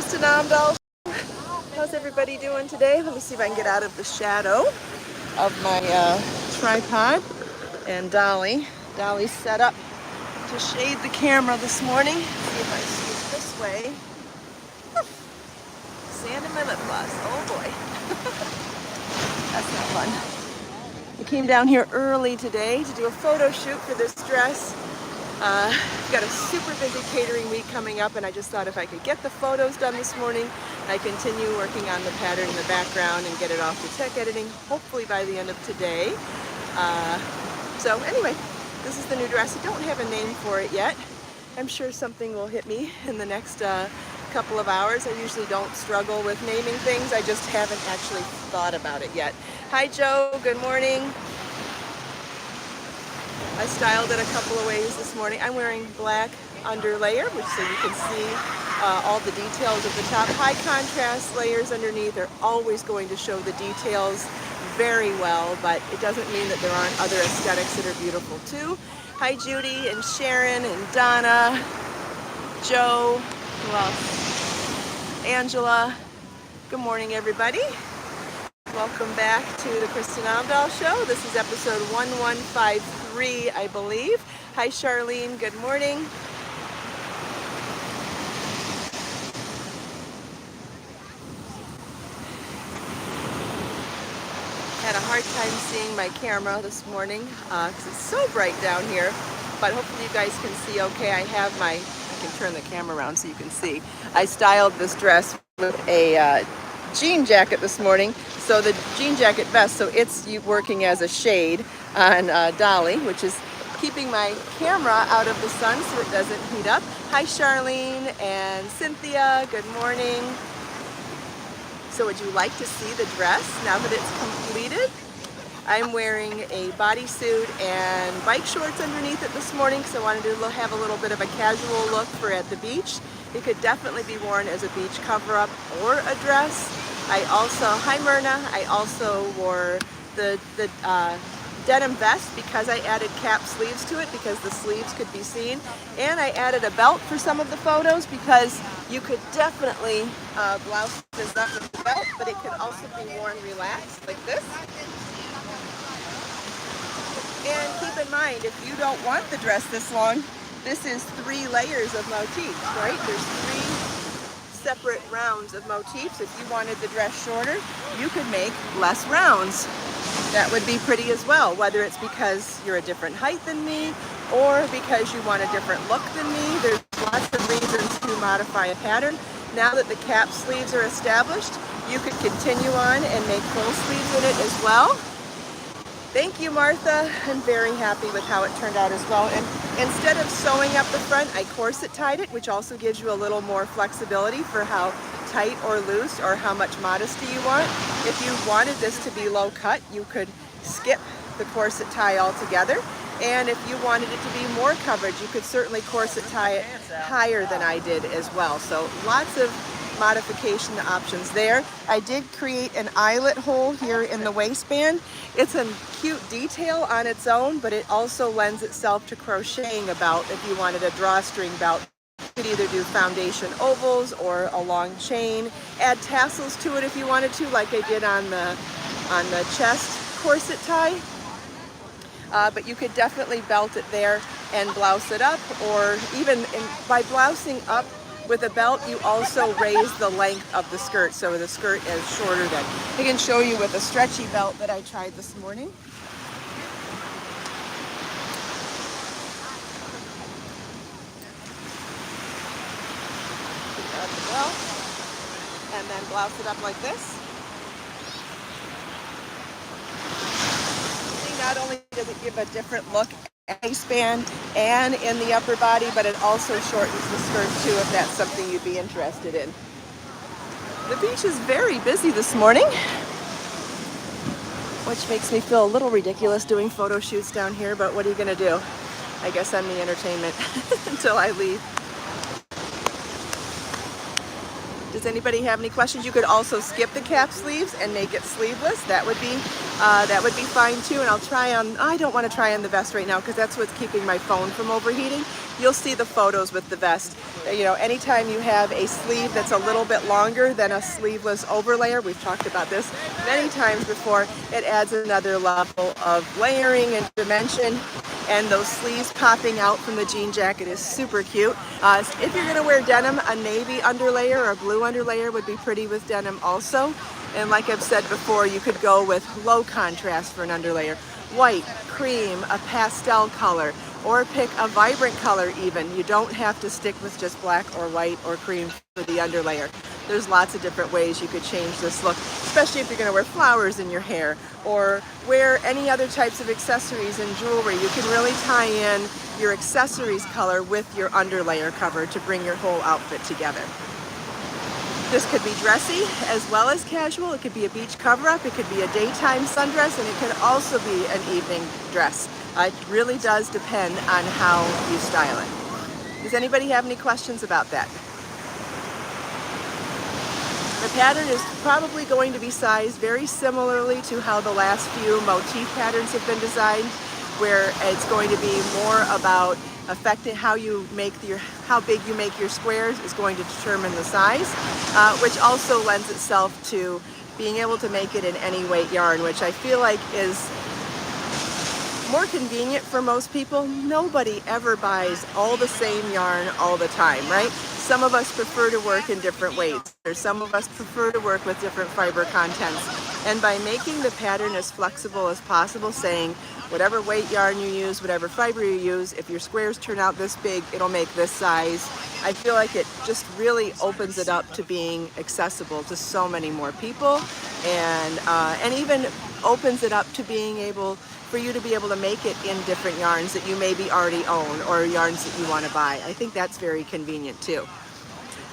Kristin Omdahl. How's everybody doing today? Let me see if I can get out of the shadow of my tripod. And Dolly's set up to shade the camera this morning. See if I scoot this way. Sand in my lip gloss. Oh boy. That's not fun. I came down here early today to do a photo shoot for this dress. We've got a super busy catering week coming up, and I just thought if I could get the photos done this morning, I continue working on the pattern in the background and get it off to tech editing, hopefully by the end of today. So anyway, this is the new dress. I don't have a name for it yet. I'm sure something will hit me in the next couple of hours. I usually don't struggle with naming things. I just haven't actually thought about it yet. Hi Joe, good morning. I styled it a couple of ways this morning. I'm wearing black underlayer, which so you can see all the details of the top. High contrast layers underneath are always going to show the details very well, but it doesn't mean that there aren't other aesthetics that are beautiful too. Hi Judy and Sharon and Donna, Joe, who else? Angela. Good morning everybody. Welcome back to the Kristin Omdahl Show. This is episode 1153, I believe. Hi Charlene, good morning. Had a hard time seeing my camera this morning because it's so bright down here, but hopefully you guys can see okay. I can turn the camera around so you can see. I styled this dress with a jean jacket this morning, so the jean jacket vest, so it's working as a shade on Dolly, which is keeping my camera out of the sun so it doesn't heat up. Hi Charlene and Cynthia, good morning. So would you like to see the dress now that it's completed? I'm wearing a bodysuit and bike shorts underneath it this morning because I wanted to have a little bit of a casual look for at the beach. It could definitely be worn as a beach cover-up or a dress. Hi Myrna, I also wore the denim vest because I added cap sleeves to it because the sleeves could be seen. And I added a belt for some of the photos because you could definitely blouse this up with the belt, but it could also be worn relaxed like this. And keep in mind, if you don't want the dress this long, this is 3 layers of motifs, right? There's 3 separate rounds of motifs. If you wanted the dress shorter, you could make less rounds. That would be pretty as well, whether it's because you're a different height than me or because you want a different look than me. There's lots of reasons to modify a pattern. Now that the cap sleeves are established, you could continue on and make full sleeves in it as well. Thank you, Martha. I'm very happy with how it turned out as well. And instead of sewing up the front, I corset tied it, which also gives you a little more flexibility for how tight or loose or how much modesty you want. If you wanted this to be low cut, you could skip the corset tie altogether. And if you wanted it to be more coverage, you could certainly corset tie it higher than I did as well. So lots of modification options there. I did create an eyelet hole here in the waistband. It's a cute detail on its own, but it also lends itself to crocheting a belt if you wanted a drawstring belt. You could either do foundation ovals or a long chain. Add tassels to it if you wanted to, like I did on the chest corset tie. But you could definitely belt it there and blouse it up, or even by blousing up with a belt, you also raise the length of the skirt, so the skirt is shorter then. I can show you with a stretchy belt that I tried this morning. Grab the belt and then blouse it up like this. See, not only does it give a different look waistband and in the upper body, but it also shortens the skirt too if that's something you'd be interested in. The beach is very busy this morning, which makes me feel a little ridiculous doing photo shoots down here, but what are you gonna do? I guess I'm the entertainment until I leave. Does anybody have any questions? You could also skip the cap sleeves and make it sleeveless. That would be fine too. And I'll try on, I don't want to try on the vest right now because that's what's keeping my phone from overheating. you'll see the photos with the vest. You know, anytime you have a sleeve that's a little bit longer than a sleeveless overlayer, we've talked about this many times before, it adds another level of layering and dimension. And those sleeves popping out from the jean jacket is super cute. If you're gonna wear denim, a navy underlayer or a blue underlayer would be pretty with denim also. And like I've said before, you could go with low contrast for an underlayer. White, cream, a pastel color, or pick a vibrant color even. You don't have to stick with just black or white or cream for the underlayer. There's lots of different ways you could change this look, especially if you're gonna wear flowers in your hair or wear any other types of accessories and jewelry. You can really tie in your accessories color with your underlayer cover to bring your whole outfit together. This could be dressy as well as casual. It could be a beach cover-up, it could be a daytime sundress, and it could also be an evening dress. It really does depend on how you style it. Does anybody have any questions about that? The pattern is probably going to be sized very similarly to how the last few motif patterns have been designed, where it's going to be more about affecting how big you make your squares is going to determine the size, which also lends itself to being able to make it in any weight yarn, which I feel like is more convenient for most people. Nobody ever buys all the same yarn all the time, right? Some of us prefer to work in different weights, or some of us prefer to work with different fiber contents. And by making the pattern as flexible as possible, saying whatever weight yarn you use, whatever fiber you use, if your squares turn out this big, it'll make this size. I feel like it just really opens it up to being accessible to so many more people, and even opens it up to being able for you to be able to make it in different yarns that you maybe already own or yarns that you want to buy. I think that's very convenient too.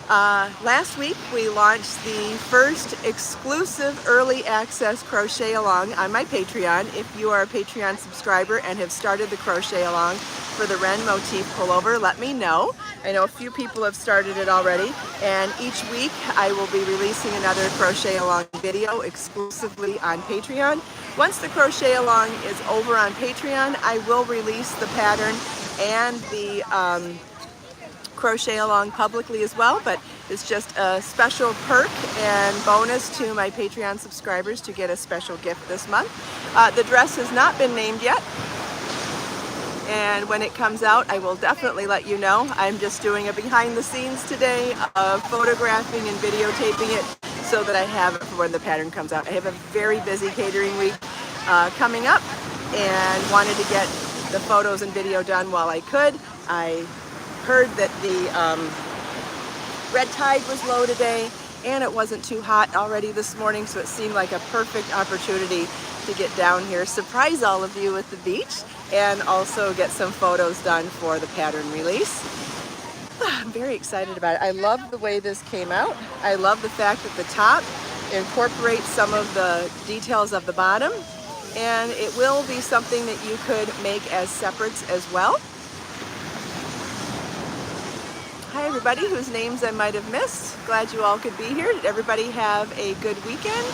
Last week we launched the first exclusive early access crochet along on my Patreon. If you are a Patreon subscriber and have started the crochet along for the Wren motif pullover, let me know. I know a few people have started it already, and each week I will be releasing another crochet along video exclusively on Patreon. Once the crochet along is over on Patreon, I will release the pattern and the crochet along publicly as well, but it's just a special perk and bonus to my Patreon subscribers to get a special gift this month. The dress has not been named yet, and when it comes out I will definitely let you know. I'm just doing a behind the scenes today of photographing and videotaping it so that I have it for when the pattern comes out. I have a very busy catering week coming up and wanted to get the photos and video done while I could. I heard that the red tide was low today and it wasn't too hot already this morning, so it seemed like a perfect opportunity to get down here, surprise all of you at the beach, and also get some photos done for the pattern release. I'm very excited about it. I love the way this came out. I love the fact that the top incorporates some of the details of the bottom, and it will be something that you could make as separates as well. Hi everybody whose names I might have missed. Glad you all could be here. Did everybody have a good weekend?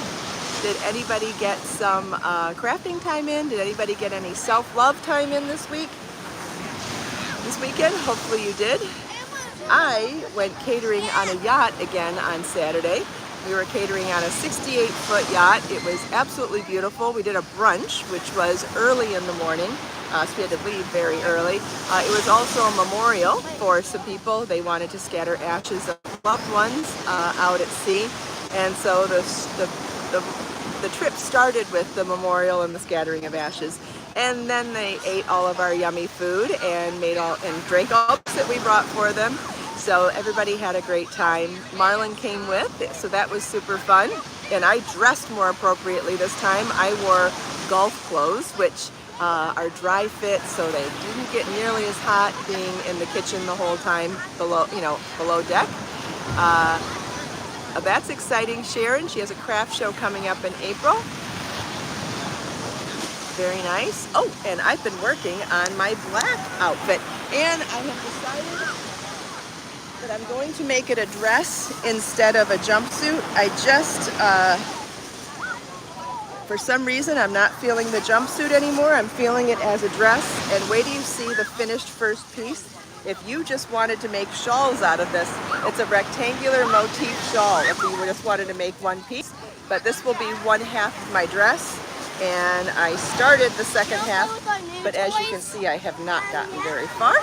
Did anybody get some crafting time in? Did anybody get any self-love time in this weekend? Hopefully you did. I went catering on a yacht again on Saturday. We were catering on a 68-foot yacht. It was absolutely beautiful. We did a brunch, which was early in the morning, so we had to leave very early. It was also a memorial for some people. They wanted to scatter ashes of loved ones out at sea, and so the trip started with the memorial and the scattering of ashes. And then they ate all of our yummy food and drank all that we brought for them. So everybody had a great time. Marlon came with, so that was super fun. And I dressed more appropriately this time. I wore golf clothes, which are dry fit, so they didn't get nearly as hot being in the kitchen the whole time below deck. That's exciting. Sharon, she has a craft show coming up in April. Very nice. Oh, and I've been working on my black outfit, and I have decided that I'm going to make it a dress instead of a jumpsuit. I just, for some reason, I'm not feeling the jumpsuit anymore. I'm feeling it as a dress, and wait till you see the finished first piece. If you just wanted to make shawls out of this, it's a rectangular motif shawl if you just wanted to make one piece. But this will be one half of my dress, and I started the second half, but as you can see, I have not gotten very far.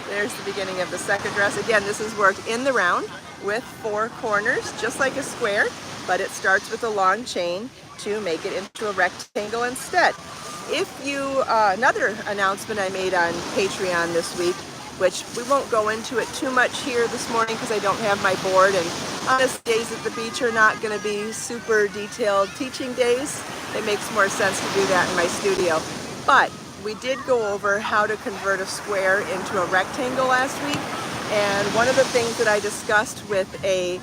There's the beginning of the second dress. Again, this is worked in the round with 4 corners, just like a square, but it starts with a long chain to make it into a rectangle instead. If you, another announcement I made on Patreon this week, which we won't go into it too much here this morning because I don't have my board, and honest days at the beach are not going to be super detailed teaching days. It makes more sense to do that in my studio. But we did go over how to convert a square into a rectangle last week, and one of the things that I discussed with a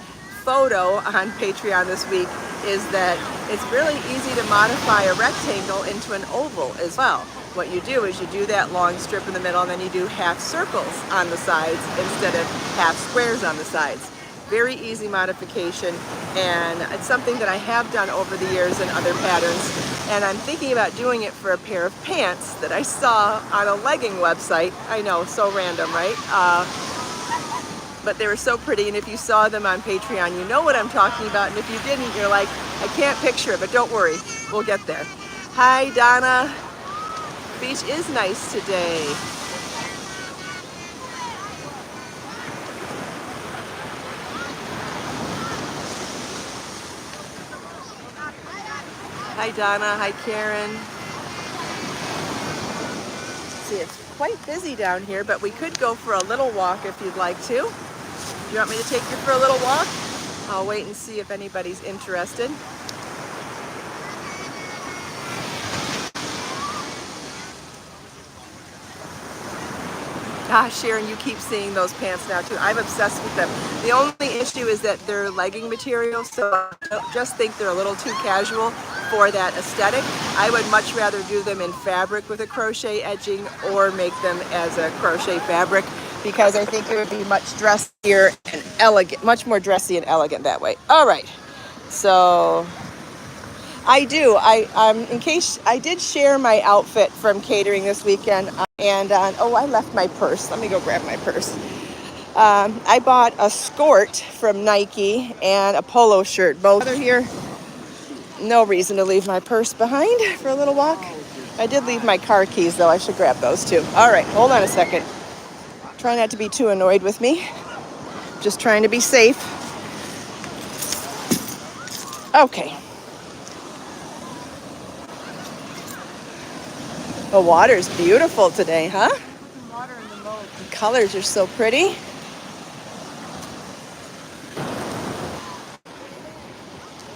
photo on Patreon this week is that it's really easy to modify a rectangle into an oval as well. What you do is you do that long strip in the middle, and then you do half circles on the sides instead of half squares on the sides. Very easy modification, and it's something that I have done over the years in other patterns, and I'm thinking about doing it for a pair of pants that I saw on a legging website. I know, so random, right? But they were so pretty, and if you saw them on Patreon, you know what I'm talking about, and if you didn't, you're like, I can't picture it, but don't worry, we'll get there. Hi, Donna. Beach is nice today. Hi, Donna. Hi, Karen. See, it's quite busy down here, but we could go for a little walk if you'd like to. Do you want me to take you for a little walk? I'll wait and see if anybody's interested. Gosh, Sharon, you keep seeing those pants now too. I'm obsessed with them. The only issue is that they're legging material, so I just think they're a little too casual for that aesthetic. I would much rather do them in fabric with a crochet edging or make them as a crochet fabric, because I think it would be much dressier and elegant, much more dressy and elegant that way. All right, so I do. In case I did share my outfit from catering this weekend, and oh, I left my purse. Let me go grab my purse. I bought a skirt from Nike and a polo shirt. Both are here. No reason to leave my purse behind for a little walk. I did leave my car keys though. I should grab those too. All right, hold on a second. Try not to be too annoyed with me. Just trying to be safe. Okay. The water's beautiful today, huh? The colors are so pretty.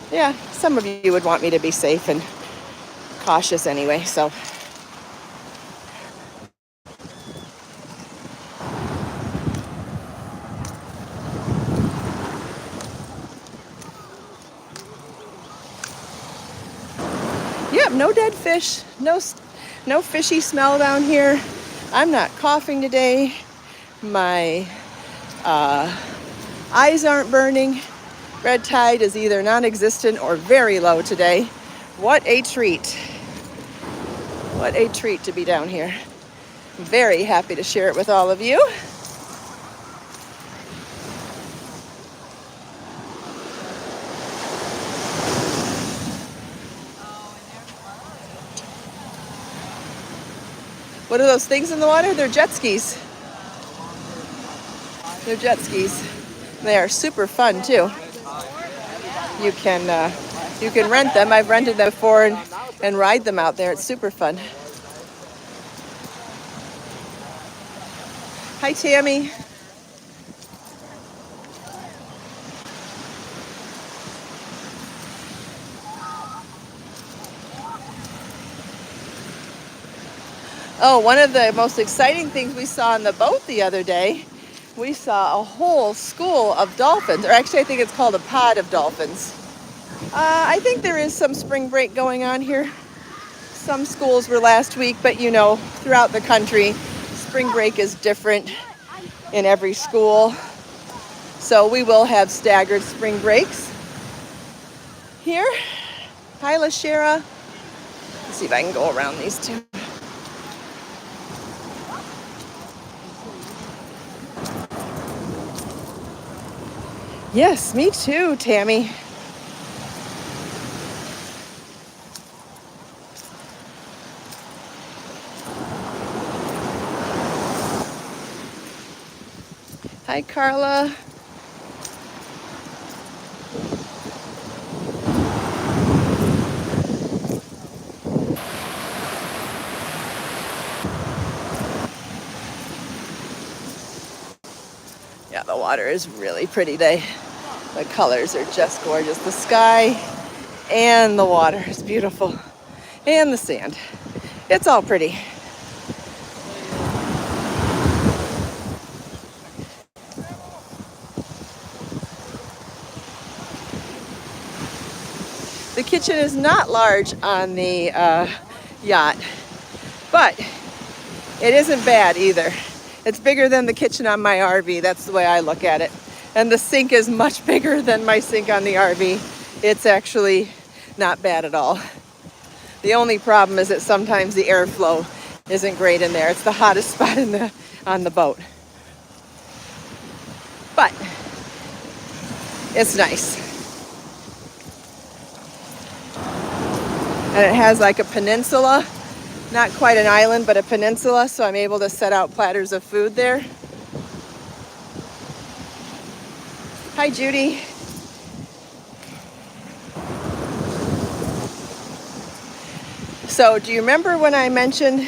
Yeah, some of you would want me to be safe and cautious anyway, so. Yep, no dead fish, no fishy smell down here. I'm not coughing today. My eyes aren't burning. Red tide is either non-existent or very low today. What a treat. What a treat to be down here. Very happy to share it with all of you. What are those things in the water? They're jet skis. They're jet skis. They are super fun too. You can rent them. I've rented them before and ride them out there. It's super fun. Hi, Tammy. Oh, one of the most exciting things we saw on the boat the other day, we saw a whole school of dolphins, or actually I think it's called a pod of dolphins. I think there is some spring break going on here. Some schools were last week, but you know, throughout the country, spring break is different in every school. So we will have staggered spring breaks here. Hi, LaShara. Let's see if I can go around these two. Yes, me too, Tammy. Hi, Carla. Yeah, the water is really pretty today. The colors are just gorgeous. The sky and the water is beautiful. And the sand. It's all pretty. The kitchen is not large on the yacht, but it isn't bad either. It's bigger than the kitchen on my RV. That's the way I look at it. And the sink is much bigger than my sink on the RV. It's actually not bad at all. The only problem is that sometimes the airflow isn't great in there. It's the hottest spot on the boat. But it's nice. And it has like a peninsula, not quite an island, but a peninsula, so I'm able to set out platters of food there. Hi, Judy. So do you remember when I mentioned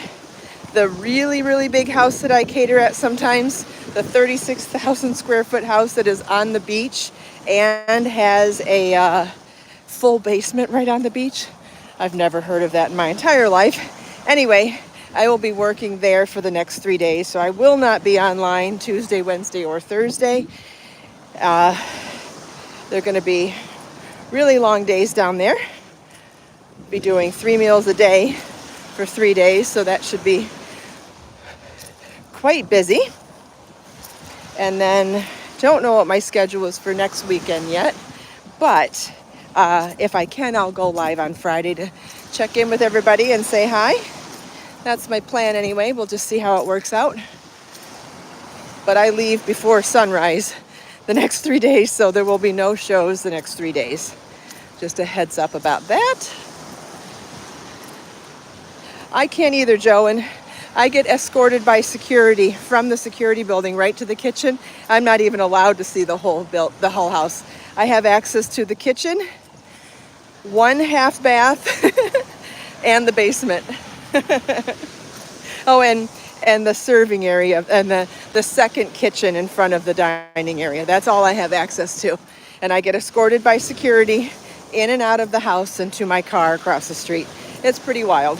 the really, really big house that I cater at sometimes? The 36,000 square foot house that is on the beach and has a full basement right on the beach? I've never heard of that in my entire life. Anyway, I will be working there for the next 3 days, so I will not be online Tuesday, Wednesday, or Thursday. They're going to be really long days down there. Be doing 3 meals a day for 3 days, so that should be quite busy. And then don't know what my schedule is for next weekend yet, but if I can, I'll go live on Friday to check in with everybody and say hi. That's my plan anyway. We'll just see how it works out. But I leave before sunrise the next 3 days, so there will be no shows the next 3 days. Just a heads up about that. I can't either, Joe, and I get escorted by security from the security building right to the kitchen. I'm not even allowed to see the whole house. I have access to the kitchen, 1 half bath, and the basement. Oh, and the serving area and the second kitchen in front of the dining area. That's all I have access to. And I get escorted by security in and out of the house and to my car across the street. It's pretty wild.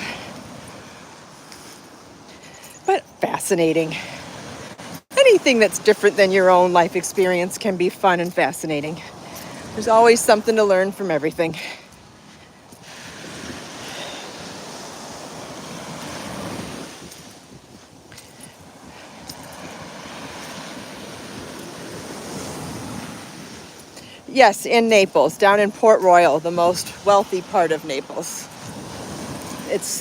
But fascinating. Anything that's different than your own life experience can be fun and fascinating. There's always something to learn from everything. Yes, in Naples, down in Port Royal, the most wealthy part of Naples. It's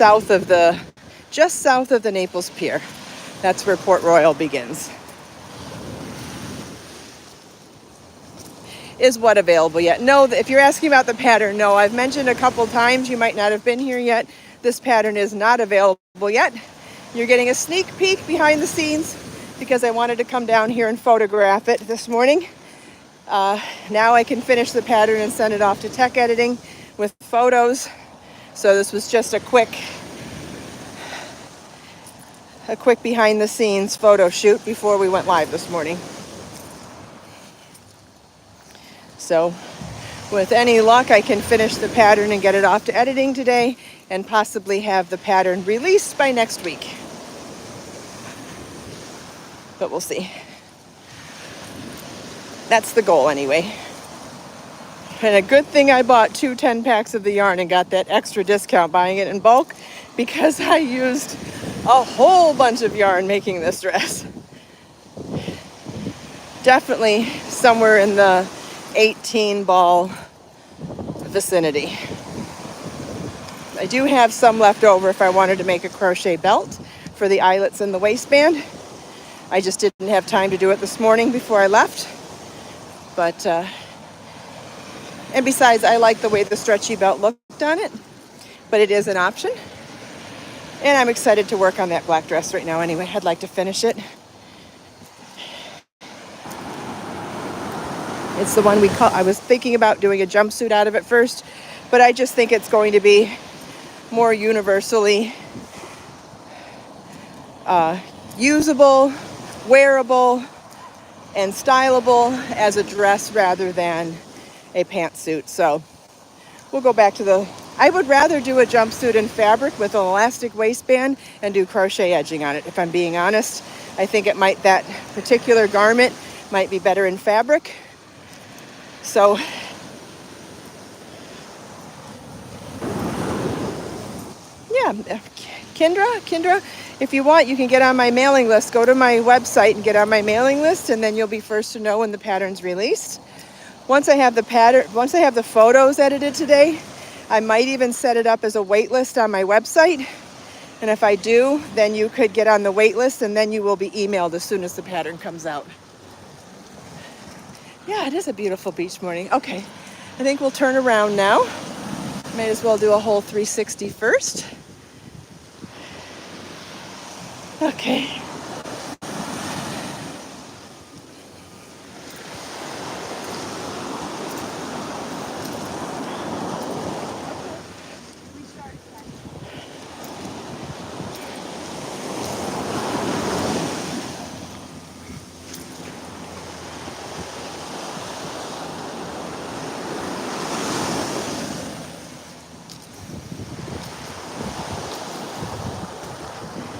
just south of the Naples Pier. That's where Port Royal begins. Is what available yet? No, if you're asking about the pattern, no. I've mentioned a couple times, you might not have been here yet. This pattern is not available yet. You're getting a sneak peek behind the scenes because I wanted to come down here and photograph it this morning. Now I can finish the pattern and send it off to tech editing with photos. So this was just a quick behind the scenes photo shoot before we went live this morning. So with any luck, I can finish the pattern and get it off to editing today and possibly have the pattern released by next week. But we'll see. That's the goal anyway. And a good thing I bought 2 10-packs of the yarn and got that extra discount buying it in bulk, because I used a whole bunch of yarn making this dress. Definitely somewhere in the 18 ball vicinity. I do have some left over if I wanted to make a crochet belt for the eyelets and the waistband. I just didn't have time to do it this morning before I left. But, and besides, I like the way the stretchy belt looked on it, but it is an option. And I'm excited to work on that black dress right now anyway. I'd like to finish it. It's the one I was thinking about doing a jumpsuit out of it first, but I just think it's going to be more universally usable, wearable, and stylable as a dress rather than a pantsuit. So we'll go back to I would rather do a jumpsuit in fabric with an elastic waistband and do crochet edging on it, if I'm being honest. I think that particular garment might be better in fabric. So yeah, Kendra, if you want, you can get on my mailing list. Go to my website and get on my mailing list, and then you'll be first to know when the pattern's released. Once I have the photos edited today, I might even set it up as a wait list on my website. And if I do, then you could get on the wait list, and then you will be emailed as soon as the pattern comes out. Yeah, it is a beautiful beach morning. Okay, I think we'll turn around now. May as well do a whole 360 first. Okay.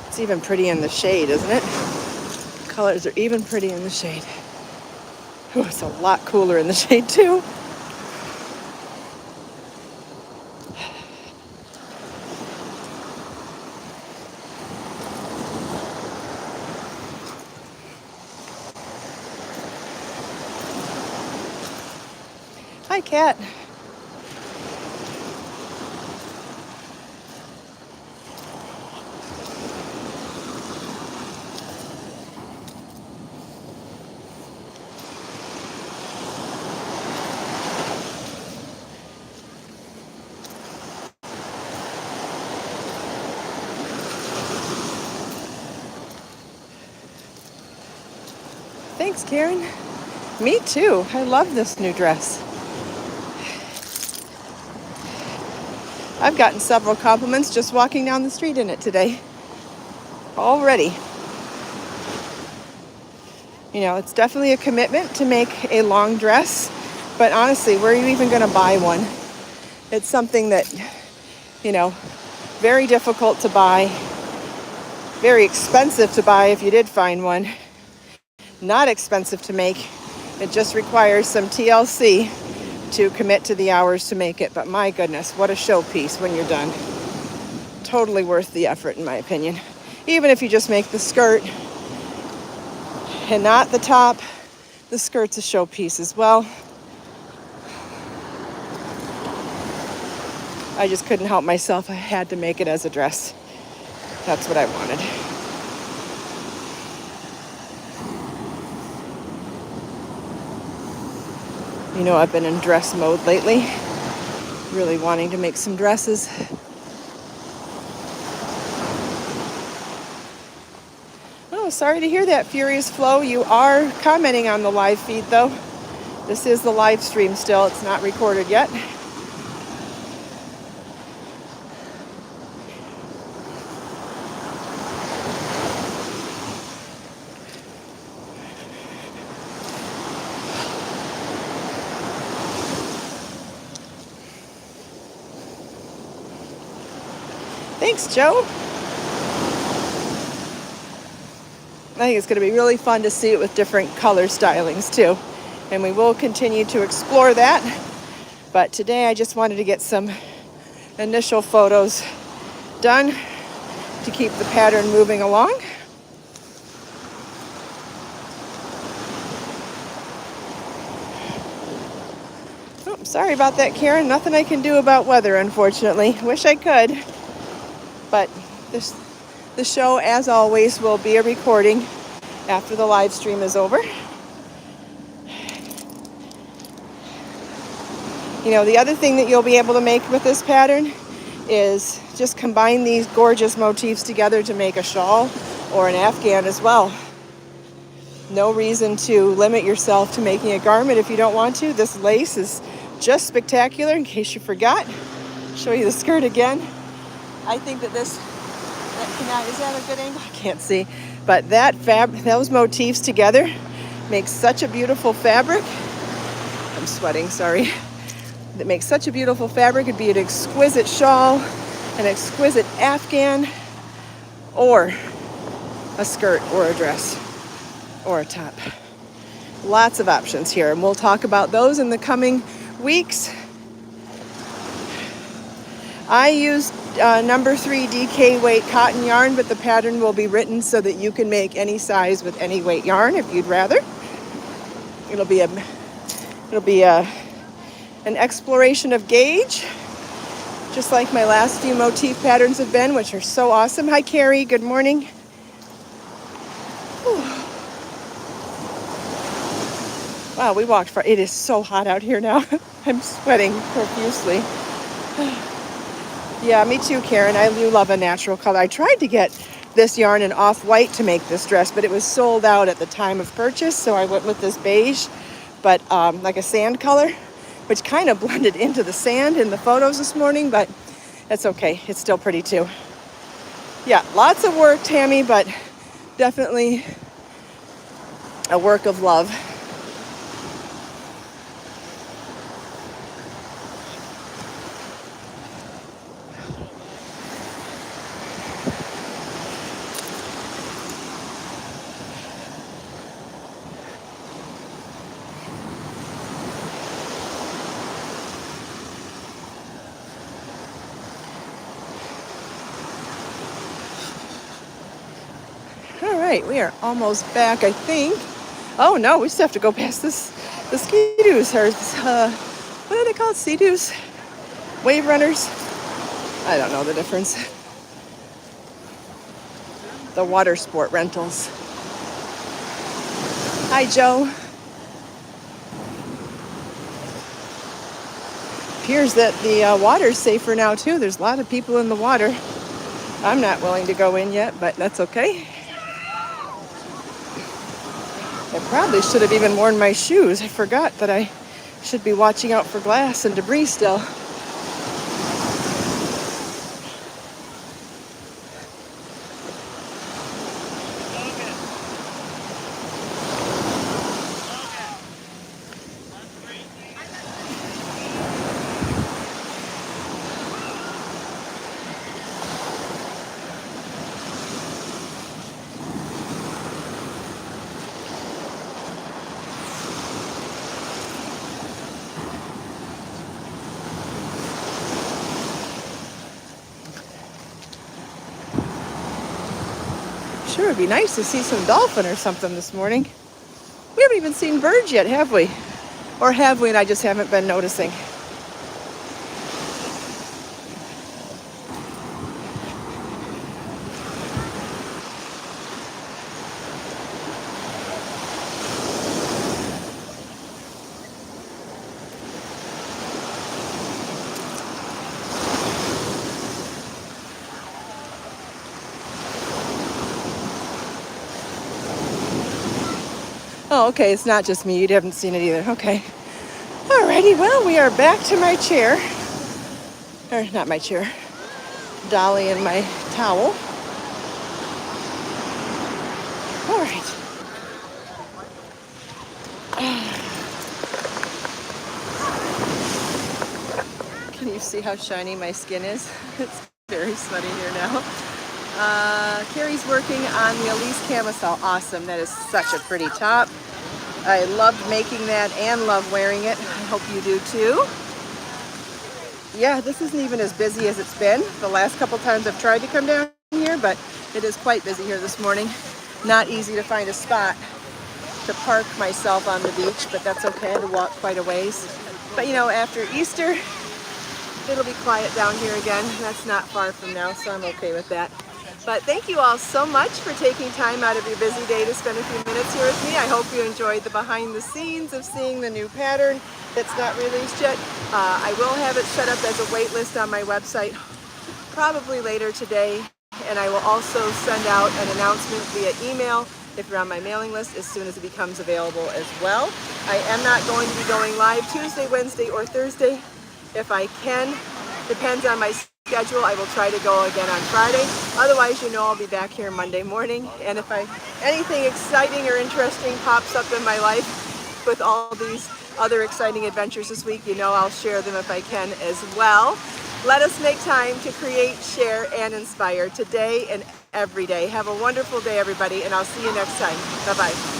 It's even pretty in the shade, isn't it? Colors are even pretty in the shade. Oh, it's a lot cooler in the shade too. Hi, Kat. Thanks, Karen. Me too. I love this new dress. I've gotten several compliments just walking down the street in it today. Already. You know, it's definitely a commitment to make a long dress, but honestly, where are you even going to buy one? It's something that, you know, very difficult to buy, very expensive to buy if you did find one, not expensive to make. It just requires some TLC to commit to the hours to make it, but my goodness, what a showpiece when you're done. Totally worth the effort, in my opinion. Even if you just make the skirt and not the top, the skirt's a showpiece as well. I just couldn't help myself. I had to make it as a dress. That's what I wanted. You know, I've been in dress mode lately, really wanting to make some dresses. Oh, sorry to hear that, Furious Flow. You are commenting on the live feed, though. This is the live stream still. It's not recorded yet. Thanks, Joe. I think it's going to be really fun to see it with different color stylings too. And we will continue to explore that. But today I just wanted to get some initial photos done to keep the pattern moving along. Oh, sorry about that, Karen. Nothing I can do about weather, unfortunately. Wish I could. But the show, as always, will be a recording after the live stream is over. You know, the other thing that you'll be able to make with this pattern is just combine these gorgeous motifs together to make a shawl or an afghan as well. No reason to limit yourself to making a garment if you don't want to. This lace is just spectacular, in case you forgot. Show you the skirt again. I think that this, is that a good angle? I can't see. But those motifs together make such a beautiful fabric. I'm sweating, sorry. That makes such a beautiful fabric. It'd be an exquisite shawl, an exquisite afghan, or a skirt or a dress or a top. Lots of options here, and we'll talk about those in the coming weeks. I used number 3 DK weight cotton yarn, but the pattern will be written so that you can make any size with any weight yarn if you'd rather. It'll be an exploration of gauge, just like my last few motif patterns have been, which are so awesome. Hi, Carrie. Good morning. Whew. Wow, we walked far. It is so hot out here now. I'm sweating profusely. Yeah, me too, Karen. I do love a natural color. I tried to get this yarn in off-white to make this dress, but it was sold out at the time of purchase, so I went with this beige, but like a sand color, which kind of blended into the sand in the photos this morning, but that's okay. It's still pretty too. Yeah, lots of work, Tammy, but definitely a work of love. All right, we are almost back, I think. Oh no, we still have to go past the ski-doos, or what are they called? Sea-doos? Wave runners? I don't know the difference. The water sport rentals. Hi, Joe. Appears that the water's safer now too. There's a lot of people in the water. I'm not willing to go in yet, but that's okay. I probably should have even worn my shoes. I forgot that I should be watching out for glass and debris still. Sure, it'd be nice to see some dolphin or something this morning. We haven't even seen birds yet, have we? Or have we and I just haven't been noticing? Oh, okay, it's not just me. You haven't seen it either. Okay. Alrighty, well, we are back to my chair. Or not my chair. Dolly and my towel. All right. Can you see how shiny my skin is? It's very sweaty here now. Carrie's working on the Elise camisole. Awesome. That is such a pretty top. I loved making that and love wearing it. I hope you do too. Yeah, this isn't even as busy as it's been the last couple times I've tried to come down here, but it is quite busy here this morning. Not easy to find a spot to park myself on the beach, but that's okay. I had to walk quite a ways. But you know, after Easter, it'll be quiet down here again. That's not far from now, so I'm okay with that. But thank you all so much for taking time out of your busy day to spend a few minutes here with me. I hope you enjoyed the behind the scenes of seeing the new pattern that's not released yet. I will have it set up as a wait list on my website probably later today, and I will also send out an announcement via email if you're on my mailing list as soon as it becomes available as well. I am not going to be going live Tuesday, Wednesday, or Thursday. If I can, depends on my schedule. I will try to go again on Friday. Otherwise, you know, I'll be back here Monday morning. And if anything exciting or interesting pops up in my life with all these other exciting adventures this week, you know, I'll share them if I can as well. Let us make time to create, share, and inspire today and every day. Have a wonderful day, everybody, and I'll see you next time. Bye-bye.